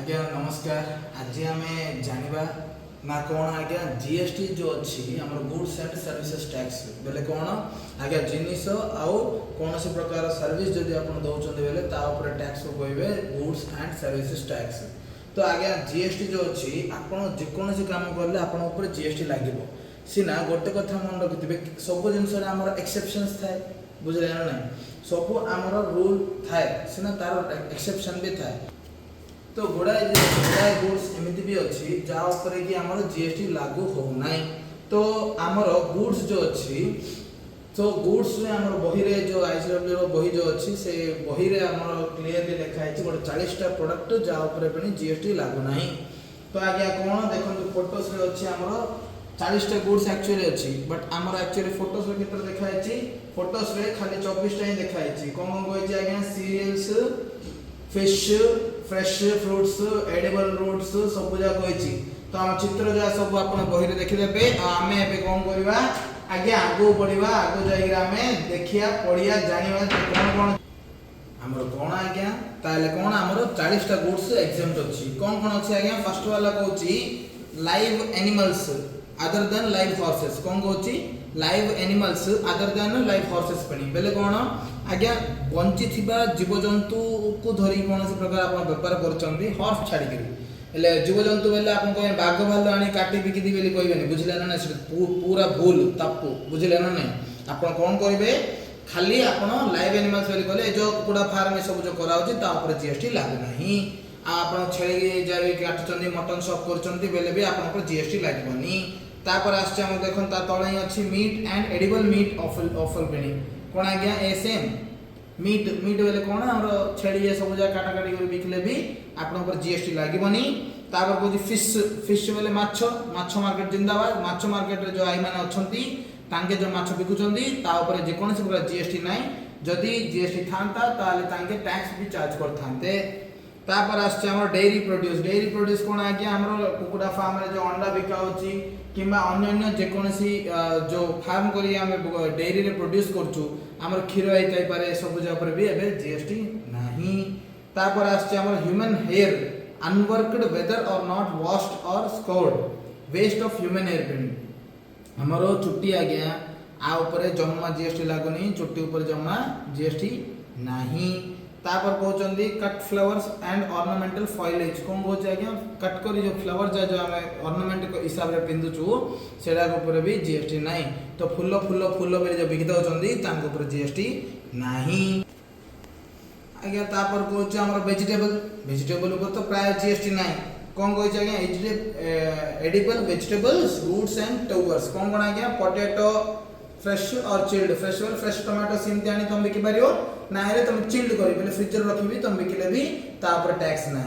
आज्ञा नमस्कार। आज आम जाना ना कौन आज्ञा जीएसटी जो अच्छी आम गुड्स एंड सर्विसेज टैक्स बेले कौन आज्ञा जिनिस आउ कौन सी प्रकार सर्विस जदि आप दौरान बेले टैक्स को कहे गुड्स एंड सर्विसेज टैक्स। तो आज्ञा जीएसटी जो अच्छी आप जेकोसी काम कले आप जीएसटी लगे सीना गोटे कथा मन रखिथे सब जिनस एक्सेप्शंस थाए बुझे ना ना सब आमर रूल थाए सीना तार एक्सेप्शन भी थाए। तो गुड़ाए गुड्स एमती भी अच्छी जहाँ कि आमर जीएसटी लागू होना। तो आमर गुड्स जो अच्छी तो गुड्स में आमर बही रे जो आईसीडब्ल्यू बही जो अच्छी से बही रे आमर क्लियरली लिखाई गोटे 40टा प्रोडक्ट जहाँ जीएसटी लागू ना। तो आज्ञा कौन देखो फोटोस रे अच्छी आमर 40टा गुड्स एक्चुअली अच्छी बट आमर एक्चुअली फोटोस रे कितना देखाई फोटोस रे खाली 24टा ही देखाई कौन कही आज्ञा cereals fish fresh fruits edible roots सब जगह कही। तो आम चित्र जहाँ सब आप बही देखीदे आम ए कौन करवा आगे आगू बढ़ा आगू जाए देखिया पढ़िया जाना कौन कौन आमर कौन आज्ञा ताले कौन आमर 40टा गुड्स एग्जाम्प्ट अच्छी कौन कौन अच्छी आज्ञा। फर्स्ट वाला कहूँ live animals other than live horses कौन कहूँ live animals other than live horses पड़ी बेले कौन आज्ञा बंची जीवजंतु को धरी कौन से प्रकार आप बेपार कर हॉर्स छाड़ी जीवजंतु बेले आप कहे बाघ भालू आनी काटी बिकी बोली कहबे बुझे ना पूरा भूल तपु बुझे ना ना आप कौन कहे खाली आप लाइव एनिमल्स बोली कहले जो कुकुड़ा फार्म सब जो कराऊँ जीएसटी लागू ना। आप छेली जब काटुच्च मटन सब कर भी आप जीएसटी लगनी। तापर आसम देखो तले अच्छी meat and edible meat offal पेनी कौन आज्ञा एसएम मीट मीट बेले कौन आम छेली सब जगह काटाकाटी कर बिकले भी आप जीएसटी लगनी। तापर कहूँ फिश फिश बेले माछ माछ मार्केट जिंदाबाद माछ मार्केट जो आई मैंने अच्छा जो माछ बिकुंट जेकोसी प्रकार जीएसटी ना जदि जीएसटी था टैक्स भी चार्ज करते। तापर आम डेयरी प्रोड्यूस कौन आज्ञा आम कुकुड़ा फार्म रे जो अंडा बिका होची किंबा अन्य जेकोसी जो फार्म करी आम डेयरी रे प्रोड्यूस करछु आम क्षीर होता पारे सब जगह भी एबे जीएसटी नाही। तापर आम human hair unworked whether or not washed or scoured waste of human hair पेनी आमर चुट्टी आज्ञा आ ऊपर जमा जीएसटी लागुनी चुट्टी ऊपर जमा जीएसटी नाही। तापर कहते कट फ्लावर्स एंड ऑर्नामेंटल फॉइलेज कौन कहते आज्ञा कट कर जो फ्लावर जो आम ऑर्नामेंट हिसाब से पिंधुचु से भी जीएसटी ना। तो फूल फूल फूल बेले जो बिकी दौरान जीएसटी ना आज्ञा। तापर कहते आम वेजिटेबल ऊपर तो प्राय जीएसटी ना कौन कही आज्ञा edible vegetables roots and tubers कौन कौन आज्ञा पोटैटो फ्रेश और चिल्ड फ्रेश टमाटो सेमती आनी तुम बिकी पार ना तुम चिल्ड कर फ्रिजर रखी तुम बिकिले भी टैक्स ना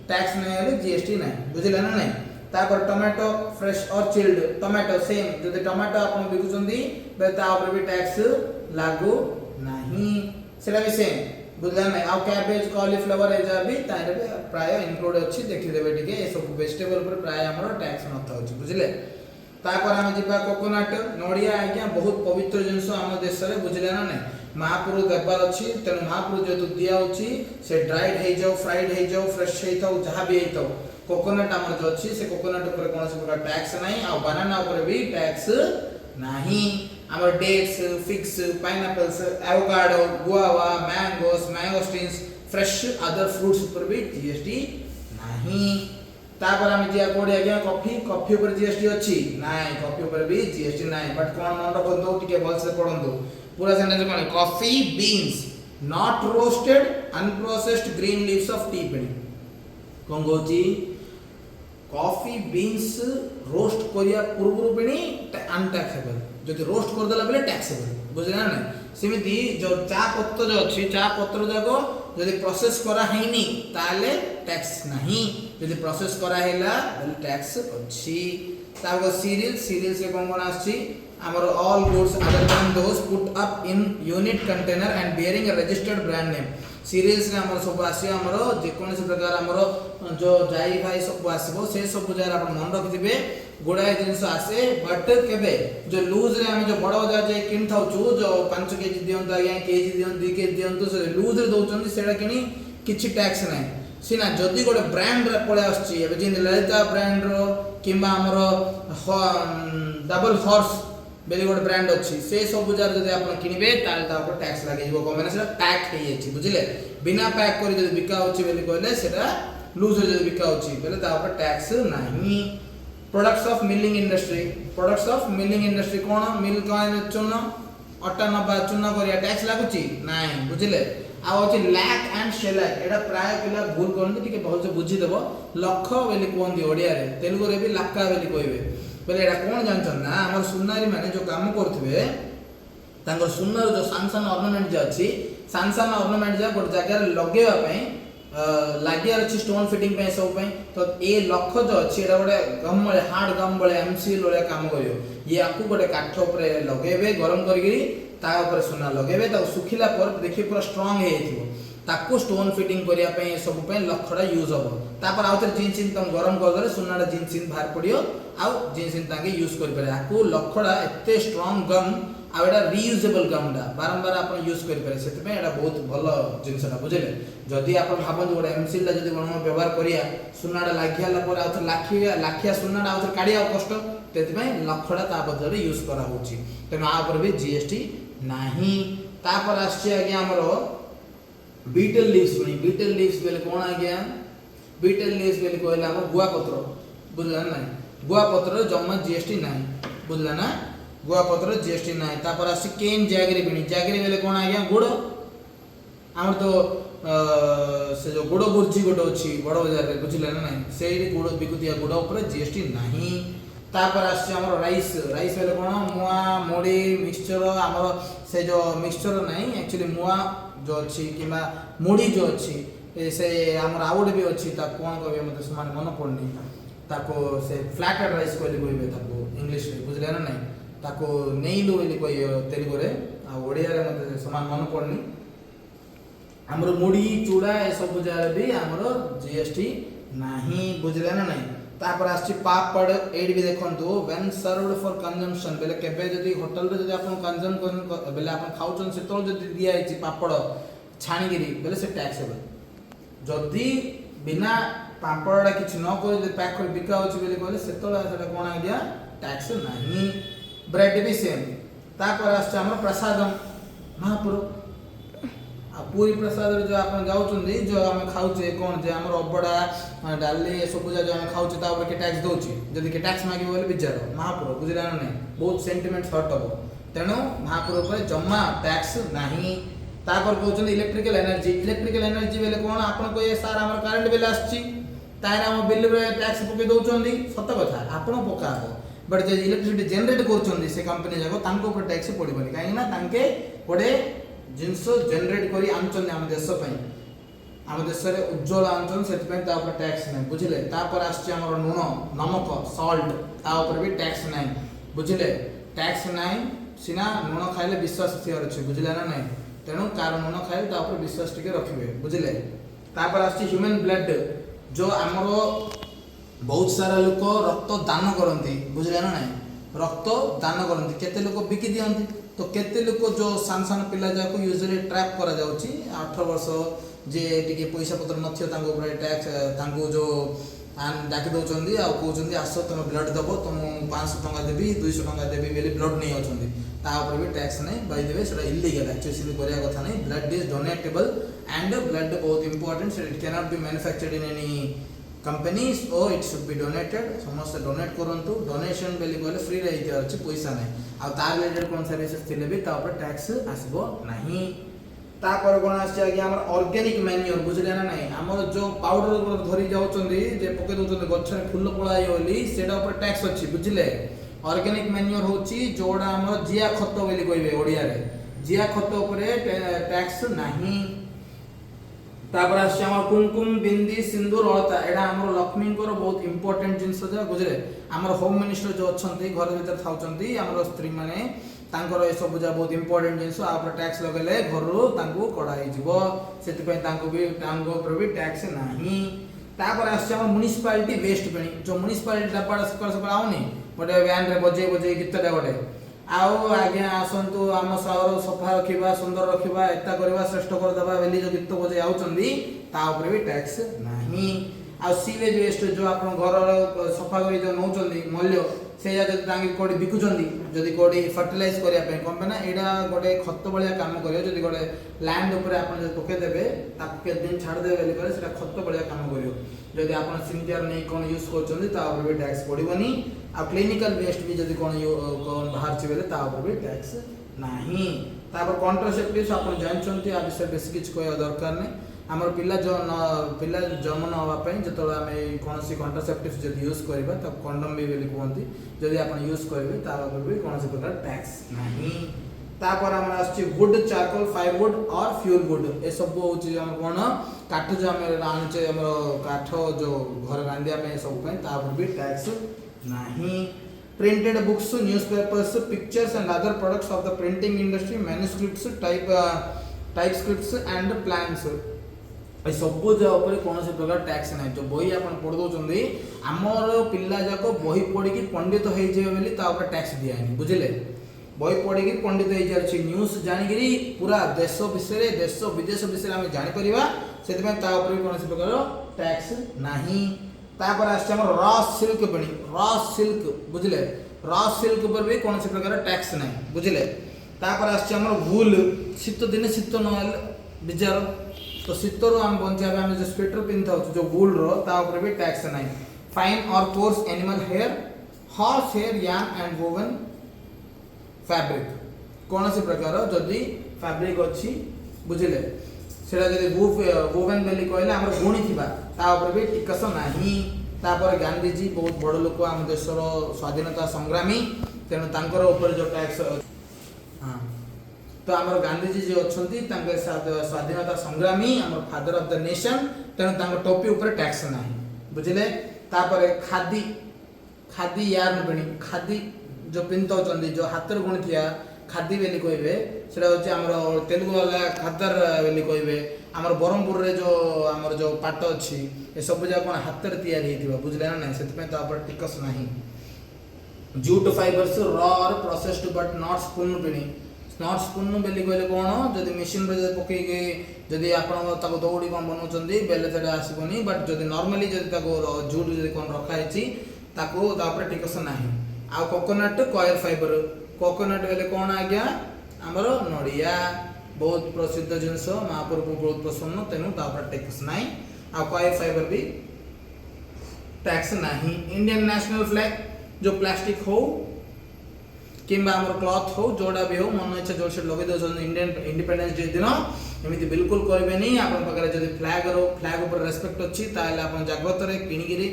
टैक्स ना जीएसटी ना बुझे ना ना। तापर टमाटो फ्रेश और चिल्ड टमाटो सेम जो टमाटो आप बिकुंट भी टैक्स लागू ना से भी सेम बुझला ना। आ कैबेज कॉलीफ्लावर एजा भी प्राय इनक्लूड अच्छी देखीदेवे टे सब वेजिटेबल पर प्राय आम टैक्स नथा बुझे। तापर आम जा कोकोनट नड़िया आज्ञा बहुत पवित्र जिनस आम देश में बुझे ना ना महापुरु देवार अच्छी तेणु महापुरु जेहतु दिखाऊँगी से ड्राइड हो जाओ फ्राइड हो जाओ फ्रेश हो जहाँ भी हो कोकोनट आम जो अच्छी से कोकोनट उपर कौन प्रकार टैक्स ना आ बनाना उपर भी टैक्स ना। आम dates figs pineapples avocado guava mangosteens fresh other fruits उपर भी जीएसटी ना। तापर आम जा कोड़ी आज्ञा कॉफी कॉफी ऊपर जीएसटी अच्छी ना कॉफी ऊपर भी जीएसटी ना बट कौन मन रखु टे भलसे पढ़ु पूरा सेंटेंस कौन coffee beans not roasted unprocessed green leaves of tea पेनी कौन कहूँ कॉफी बीन्स रोस्ट करिया पूर्व पेनी अनटैक्सेबल जब रोस्ट करदेला बेले टैक्सेबल बुझे ना ना। सेमती जो चा पत्र जो अच्छी चा पत्र जाक जब प्रोसेस करानी ताले टैक्स नहीं जब प्रोसेस कराला टैक्स अच्छी। सीरियल्स कौन कौन आमर all goods other than those put up in unit container and bearing a registered brand name cereals आमर सब आमर जेकोसी प्रकार आमर जो जाई भाई सब आसो से सब जगह आप मन रखिथे गुड़ाए जिनस आसे बट केबे जो लूज रे आम जो बड़ बजार जाए कि जो 5 केजी दिंतु आज्ञा केजी दिंतु 2 केजी दिंतु लूज रे दौरान से कि टैक्स ना सीना जदि गोटे ब्रांड पड़े आसमें ललिता ब्रांड किंबा आमर डबल हॉर्स बेली गोटे ब्रांड अच्छी से सब जार जब आप किणवे टैक्स लगे कहीं पैक हो बुझे बिना पैक कर बिका कहले लूज जो बिका बेले टैक्स ना। प्रोडक्ट्स ऑफ मिलिंग इंडस्ट्री कौन मिल चून अटा नबा चून कर टैक्स लगुच ना बुझे अच्छे लैक एंड शेलैक एटा प्राय पिला भूल करते टिके बहुत से बुझीदेव लख बोली कहते ओडिया तेलुगु रे भी लाका बोली कहबे बोले एटा कौन जानछन ना हमर सुनारी माने जो काम करथिबे तांगर सुनर जो सान ऑर्नामेंट जे अछि सान ऑर्नामेंट जे गोटे जगह लगेवा पई लागियार अछि स्टोन फिटिंग पे सब पे तो ए लख जो अछि एटा गोटे गम बळे हार्ड गम बळे एमसीएल वाला काम करियो ये आपको गोटे काठ ऊपर लगेबे गरम करगिरी ता ऊपर सुना लगेबे ता सुखिला पर देखि पूरा स्ट्रांग हे थिबो ताको स्टोन फिटिंग करिया पे सब पे लखड़ा यूज हबो तापर आउथर जिंस इन तम गरम कर दरे सुनाडा जिंस इन बाहर पडियो आ जिंस इन ताके यूज कर पारे आको लखड़ा एते स्ट्रांग गम आ एटा रीयूजेबल गमडा बारंबार आपण यूज कर पारे सेते पे एटा बहुत भलो जिंसडा बुझले जदि आपण भाबन गोटे एमसीएल ला जदि गण व्यवहार करिया सुनाडा लागियाला पर आउथर लाखिया सुनाडा आउथर काडिया कष्ट तेति पे लखड़ा ता बदले यूज करा होची तेनो आ पर भी जीएसटी नाही तापर आछि आज्ञा हमरो बीटल लीव्स बेले कौन आ गया बीटल लीव्स बेले कहले हमर गुआ पत्र बुझला ना गुआ पत्र जम्मा जीएसटी नाही बुझला ना गुआ पत्र जीएसटी नाही तापर आसी केन जागरी बेले कौन आ गया गुड़ हमर तो से जो गुड़ बुर्जी गोटे अछि बड़ बाजार रे बुझला ना नाही से गुड़ बिकुतिया गुड़ ऊपर जीएसटी नाही तापर आसी हमर राइस बेले कौन मुआ मोड़ी मिक्सचर हमर से जो मिक्सचर नाही एक्चुअली मुआ जो अच्छी किंबा मुड़ी जो अच्छी से हमर आउट भी अच्छी ता कोन कहबे मते समान मन पड़नी ताको से फ्लैटेड राइस कहले कहबे ताको इंग्लिश रे बुझले ना नहीं ताको नेइलो बोली कहियो तेलुगु रे आ ओडिया रे मते समान मन पड़नी हमर मुड़ी चूड़ा ए सब जार भी हमर जीएसटी नाही बुझले ना नहीं तापर आछि पापड़ एड भी देखंतु व्हेन सर्वड फॉर कंजम्पशन बेले केबे जदी होटल रे जदी आपन कंजम करन बेले आपन खाउचन सेतल जदी दिया आइछि पापड़ छाणी गिरी बेले से टैक्सेबल जदी बिना पापड़डा किछ न कर जदी पैक कर बिका होछि बेले कहले सेतल सेटा कोन आ गया टैक्स नाही। ब्रेड भी सेम तापर आछि हमर प्रसादम महापुर पूरी प्रसाद जो आप जाऊँगी जो आम खाऊे कौन जे आम अबड़ा डाली सब जो आम खाऊे ता के टैक्स दौची जदि के टैक्स मागे बोले विचार महापुर बुझला ना नहीं बहुत सेंटिमेंट हर्ट हम तेणु महापुर पर जमा टैक्स नहीं। तापर कहते इलेक्ट्रिकल एनर्जी बेले कौन आप कहे सार आम करेन्ट बिल आम बिल टैक्स पकई दौरान सत कथा आप पका बट जो इलेक्ट्रिसिटी जेनेट कर कंपनी जाक टैक्स पड़ोनी कहीं गोटे जिनस जेनेट करी आनचन आम देश आम देश में उज्ज्वल आनचन से टैक्स ना बुझे तापर आमर लुण नमक सल्ट तापर भी टैक्स ना बुझे टैक्स ना सीना लुण खाइले विश्वास थियार अच्छे बुझे ना नहीं तेणु कार लुण खाइले विश्वास टिके रखिए बुझे तापर ह्यूमन ब्लड जो आमर बहुत सारा लोक रक्त दान करती बुझे ना नहीं रक्त दान करती केते लोक बिकी दियंती तो केते लोक जो सान सान पिला जाको यूजुअली ट्रैप करा जाउची 18 वर्ष जे टिके पैसा पत्र नथियो तांको ऊपर टैक्स तांको जो डाकी दउचंदी आ कहउचंदी आसो तुम ब्लड दबो तुम 500 टका देबी 200 टका देबी बेले ब्लड नहीं आउचंदी ता ऊपर भी टैक्स नहीं बाय द वे सेटा इलीगल एक्चुअली करिया कथा नहीं ब्लड इज डोनेटेबल एंड ब्लड बहुत important so it can not be manufactured in any companies और इट शुड बी डोनेटेड समस्त डोनेट करंतु डोनेशन बेली कहले फ्री रे इति अछि पैसा नहीं आ तार रिलेटेड कोन सर्विसेस थिले भी ता ऊपर टैक्स आसीबो नहीं। तापर कोन आछि आगे हमर ऑर्गेनिक मैन्योर बुझले ना नहीं हमर जो पाउडर धरी जाउचंदी जे पके दउचंदी गछरे फूल पळाई होली सेटा ऊपर टैक्स अछि बुझले ऑर्गेनिक मैन्योर होची जोडा हमर जिया खत बेली कहबे ओडिया रे जिया खत ऊपर टैक्स नहीं। तापर आछि हमर कुमकुम बिंदी सिंदूर अलता एडा हमर लक्ष्मी को बहुत इंपोर्टेंट जिंस जा बुझले हमर होम मिनिस्टर जो अछंती घर भीतर थाउचंती हमर स्त्री माने तांकर ए सब जा बहुत इंपोर्टेंट जिंस आप टैक्स लगेले घर रो तांको कढाई जिवो सेति पय तांको भी तांको पर भी टैक्स नाही। तापर आछि हमर म्युनिसिपालिटी वेस्ट पेनी जो म्युनिसिपालिटी डब्बा सकाळ सकाळ आउनी गोटे वैन रे बजे गीतटा गोटे आओ आज्ञा आसतु आम सहर सफा रखा सुंदर रखा एता करवा श्रेष्ठ करदेवा बोली जो गीत बजे आउछंदी ता ऊपर भी टैक्स नाही। आ सीवेज वेस्ट जो आप घर सफा कर जो नौचंदी मूल्य से जब कोड़ी बिकुचंदी जदि कोड़ी फर्टिलाइज करिया पे कम ना एडा गोटे खत भलिया काम करियो जदि गोटे लैंड ऊपर आपण जदि पके देबे ताक के दिन छाड़ देबे बोली करे सेटा खत भलिया काम करियो। जदि आपण सिंटियर नै कोन यूज करचंदी ता ऊपर भी टैक्स पड़िबनी। आ क्लिनिकल वेस्ट भी जदि कोन बाहर छि बेले ता ऊपर भी टैक्स नाही। तापर कॉन्ट्रासेप्टिव्स आपण जानचंती आ विषय बेसी किछ कोय दरकार नै। आमर पिला जो पिला जन्म न होवा पई जतो आमे कोनसी कॉन्ट्रासेप्टिव्स जदि यूज करबा त कंडोम भी बोली कहंती जदि आपण यूज करबे ता ऊपर भी कोनसी प्रकार टैक्स नाही। तापर हमर आछि वुड चारकोल फायरवुड और फ्यूल वुड ए सब होछि हम कोन काठ जो हम रानचे हमर काठ जो घर रांदिया में सब पई ता ऊपर भी टैक्स नाही। Printed books newspapers pictures and other products of the printing industry manuscripts typescripts and plans ए सब ऊपर कौन प्रकार टैक्स ना। जो बही आप पढ़ दौरान आमर पिला जाक बही पढ़ी पंडित हो बोली टैक्स दियानी बुझे। बही पढ़ी पंडित हो जाए न्यूज जानिकी पूरा देश विषय देश विदेश विषय आम जापर से कौन प्रकार टैक्स नाही। तापर आम रॉ सिल्क बनी रॉ सिल्क बुझे रॉ सिल्क पर भी कौन प्रकार टैक्स ना बुझे। तापर आम वूल शीत दिन शीत न बिजार तो शीतर आम बचाए आम जो स्वेटर पिंधा जो वूल ऊपर भी टैक्स ना। फाइन और coarse animal hair horse hair yarn and woven fabric कौन सी प्रकार जदि फैब्रिक अच्छी बुझे सेटा जदि वोवन बेली कहले हमर गुणी थिबा ता ऊपर भी टिकस नाही। तापर गांधीजी बहुत बड़ लोक आम देशर स्वाधीनता संग्रामी तेणु तांकर ऊपर जो टैक्स हाँ तो आमर गांधीजी जो अच्छा स्वाधीनता संग्रामी आमर फादर ऑफ द नेशन तेणु टोपी ऊपर टैक्स ना बुझे। तापर खादी खादी यार्न बनी खादी जो पिंधुंट जो हाथ गुणी थिया खादी बेली कहे से आमर तेलुगु वाला खादर बेली कहे आमर ब्रह्मपुर रे जो आमर जो पाट अच्छी ये सब जगह कौन हाथ तैयारी बुझले ना ना से टिकस ना। Jute fibres raw processed but not spoon पिनी नॉट स्पून बेली कहले कौन जदि मेसीन पकई जदि आप दौड़ी कौन बनाऊँ बेले से आसबनी बट जदि नॉर्मली जदि जूट जदि कौन रखाई टिकस ना। आ कोकोनट कॉयर फाइबर कोकोनट बेले कौन आज्ञा आमर नड़िया बहुत प्रसिद्ध जिनस महाप्रभु बहुत प्रसन्न तेणु टैक्स ना। आ कॉयर फाइबर भी टैक्स ना। इंडियन नेशनल फ्लैग जो प्लास्टिक हो किंबा आमर क्लॉथ हो जोड़ा भी हो मन इच्छा जो लगे दौन इंडियन इंडिपेंडेंस डे दिन एमती बिल्कुल करेंगे नहीं आपरे जब फ्लैग ऊपर रेस्पेक्ट अच्छी आप जाग्रत किणिकी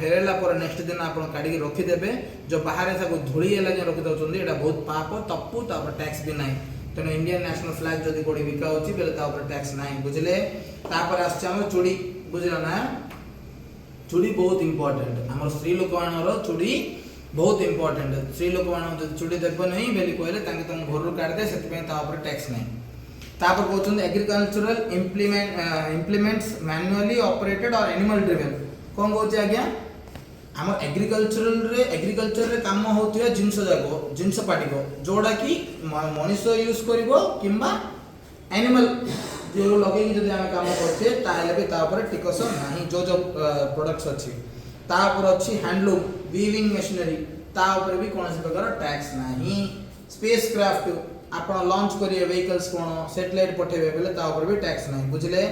फेरला नेक्स्ट दिन आप काढ़ी रखिदे जो बाहर धूली लगे रखी दौरान यहाँ बहुत पाप तप्पु टैक्स भी ना। तेणु इंडियन नेशनल फ्लैग जब कौटी बिका होती टैक्स ना बुझे। आम चूड़ी बुझल ना चूड़ी बहुत इंपोर्टेंट आम स्त्री लोक मान चूड़ी बहुत इंपोर्टेंट स्त्री लोक मान चूड़ी देव नहीं बोली कहले तुम घर काढ़दे से टैक्स ना। तापर कहते एग्रीकल्चरल इम्प्लीमेंट्स मैनुअली ऑपरेटेड और एनिमल ड्रिवेन कौन कहते आज्ञा आम एग्रीकल्चर रे काम होता जिनस जाक जिनस पाटिक जोड़ा कि मनीष यूज कर किंबा एनिमल जो लगे जब आम काम करते टिकस ना। जो जो प्रोडक्ट्स अच्छी अच्छी हैंडलूम वीविंग मशीनरी भी कौन प्रकार टैक्स ना। स्पेस क्राफ्ट आप लॉन्च करिए व्हीकल्स कौन सैटेलाइट पठेबे बेले भी टैक्स ना बुझले।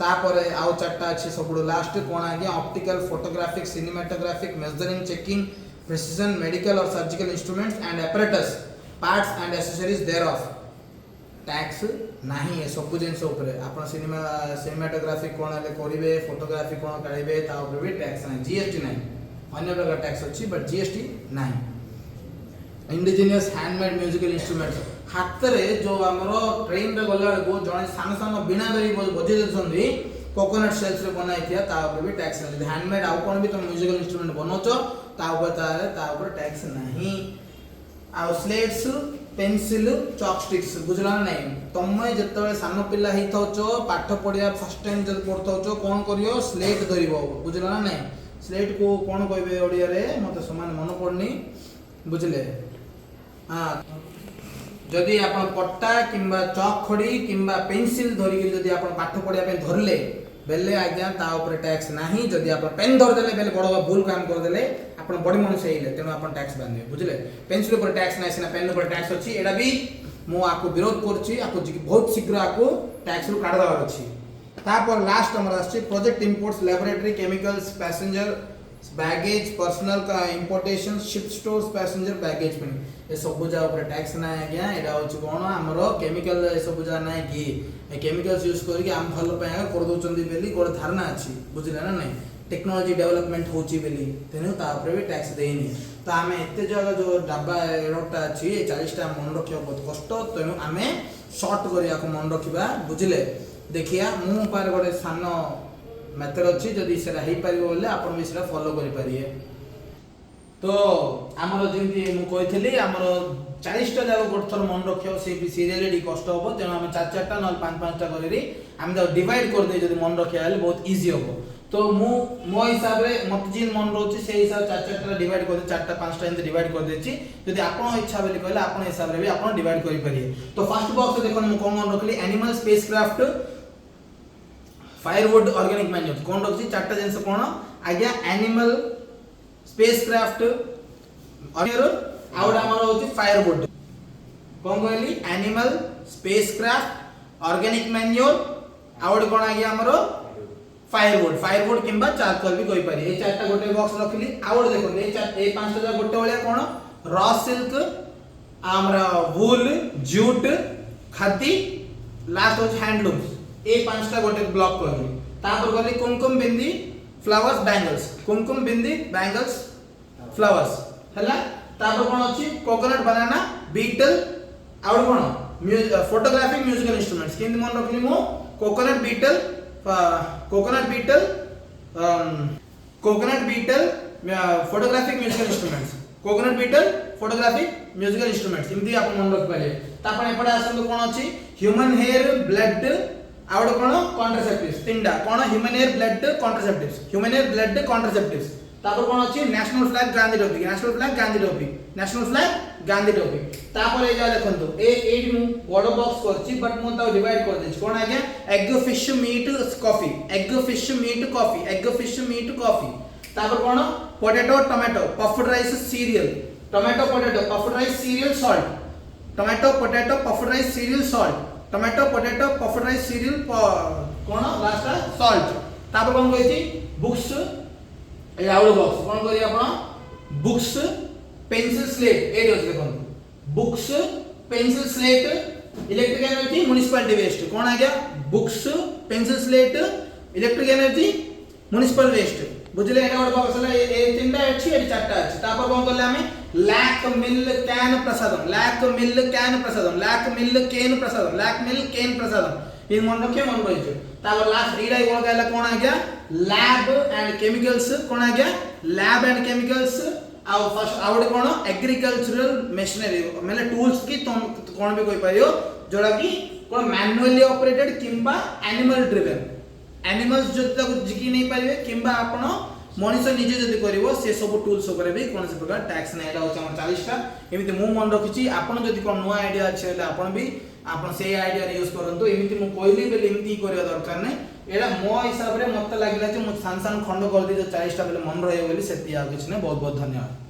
तापर आउ चार्टा अच्छे सब लास्ट कौन आज्ञा optical photographic cinematographic measuring checking precision medical और surgical instruments and apparatus parts and accessories thereof tax नहीं। ये सब जिन आप सिनेमाटोग्राफी कौन करेंगे फोटोग्राफी कौन काढ़े भी टैक्स ना। जीएसटी ना अन्य प्रकार टैक्स अच्छी बट जीएसटी ना। इंडिजिनियस हैंडमेड म्यूजिकल इंस्ट्रूमेंट्स हाथ में जो आमर ट्रेन रे गला बेलू जड़े सान सान बिना धरी बजे देते कोकोनट शेल्स रे बनाई भी टैक्स ना। हैंडमेड आउ कौन भी तुम म्यूजिकल इंस्ट्रूमेंट बनाऊर टैक्स ना। स्लेट्स पेंसिल चॉपस्टिक्स बुझला ना तुम जो सान पिला होता पाठ पढ़िया फर्स्ट टाइम जब पढ़ता कौन कर स्लेट धर बुझला ना स्लेट को कौन कहे ओडिया रे मत समान मन पड़नी बुझले हाँ जदि आपण पट्टा किंबा चक खड़ी किंबा पेंसिल धरिक जदि आपण पाठ पढ़िया पे धरले बेले आज्ञा ता ऊपर टैक्स नाही। जदि आपण पेन धर देले बेले बड़ भूल काम कर देले आपण बड़ी मनुष्य हेले तेनु आपण टैक्स बांधे बुझले। पेंसिल ऊपर टैक्स नाही सिना पेन ऊपर टैक्स अछि एडा भी मु आको विरोध करछि आको बहुत शीघ्र आको टैक्स रु काढ देबार अछि। तापर लास्ट हमर अछि project imports laboratory chemicals passenger baggage personal का importation ship stores passenger baggage पे ए सब जा ऊपर टैक्स ना आज्ञा एडा होछि कोन हमरो केमिकल ए सब जा ना कि ए केमिकल्स यूज करके हम भल पे कर दोचंदी बेली गोड़ धारणा अछि बुझले ना नहीं टेक्नोलॉजी डेवलपमेंट होछि बेली तेनु ता ऊपर भी टैक्स देनी। तो आमे एते जगह जो डब्बा एरोटा अछि 40 टा मन रखियो बहुत कष्ट तेनु आमे शॉर्ट करिया को मन रखिबा बुझले। देखिया मु पर गोटे सानो मेथड अच्छी जदि सेरा हे परिबो बोले आपण भी सेरा फॉलो करि परिए। तो हमर जेंति मु कहिथली हमर 40 टा जागो गोट थर मन रखियो से भी सीरियली कष्ट होबो तेनु हम 4 टा न 5 टा करिरि हम द डिवाइड कर दे जदि मन रखिया हले बहुत इजी होबो। तो मु मो हिसाब रे मत जिन मन रहउछि से हिसाब 4 टा डिवाइड कर दे 4 टा 5 टा एंत डिवाइड कर देछि जदि आपण इच्छा बेले कहले आपण हिसाब रे भी आपण डिवाइड करि परिए। तो फर्स्ट बॉक्स देखन मु कोन रखली animal spacecraft firewood organic manure कौन रखी चारटा जिनस कौन आज्ञा एनिमल स्पेसक्राफ्ट आउट हमर होची फायरवुड कौन कहली animal spacecraft organic manure out कौन आज्ञा हमर फायरवुड फायरवुड किंबा चारकोल भी कहि पारी। ए चारटा गोटे बॉक्स रखली आउट देखो ए पांचटा गोटे वाला कौन रॉ सिल्क हमरा वूल जूट खादी लास्ट होची हैंडलूम्स ए पांचटा गोटे ब्लॉक करली। तापर गली kumkum bindi flowers bangles kumkum bindi bangles flowers हला। तापर कोन अछि कोकोनट बनाना बीटल आउट कोन फोटोग्राफिक म्यूजिकल इंस्ट्रूमेंट्स किंद मन रखली मो coconut betel photographic musical instruments coconut betel photographic musical instruments इमदी आपण मन रख पारे। तापर एपडा आसंदो कोन अछि ह्यूमन हेयर ब्लड आउट कोन कॉन्ट्रासेप्टिव्स तीनटा कोन ह्यूमन हेयर ब्लड कॉन्ट्रासेप्टिव्स तापर कोन अछि नेशनल फ्लैग गांधी टोपी तापर ए जा देखंतु ए मु बड़ बॉक्स करछि बट मु ता डिवाइड कर देछि कोन आज्ञा एग फिश मीट कॉफी तापर कोन potato tomato puffed rice cereal tomato potato puffed rice cereal salt tomato potato puffed rice cereal salt tomato potato puffed rice cereal कोन लास्ट सॉल्ट तापर कोन कहछि बुक्स ए आउट बॉक्स कोन करी आपण बुक्स पेंसिल स्लेट ए दोस देखो books pencil slate electric energy municipal waste कोन आ गया books pencil slate electric energy municipal waste बुझले एटा आउट बॉक्स ला ए तीनटा अछि ए चारटा अछि तापर कोन करले हमें लैक मिल कैन प्रसादम इन मन रखे मन रहिछ। तापर लास्ट रीडा कोन कहला कोन आ गया लैब एंड केमिकल्स कोन आ गया लैब एंड केमिकल्स आ फर्स्ट आउट कोन एग्रीकल्चरल मशीनरी माने टूल्स की तुम कोन भी कोइ पाइयो जोड़ा की कोन मैन्युअली ऑपरेटेड किंबा एनिमल ड्रिवन एनिमल्स जो तक जिकी नहीं पाइबे किंबा आपण मनुष्य निजे जदि करिवो से सब टूल्स ऊपर भी कोन से प्रकार टैक्स नै एला होछ हम 40 टा एमिति मु मन रखिछि आपण जदि कोन नुवा आईडिया अछि ले आपण भी आपण से आईडिया यूज करंतु एमिति मु कोइली बेले एमिति करिया दरकार नै एला मो हिसाब रे मत लागिला जे मु सान सान खंड कर दी जो 40 टा बेले मन रहयो बोली सेति आ किछ नै बहुत बहुत धन्यवाद।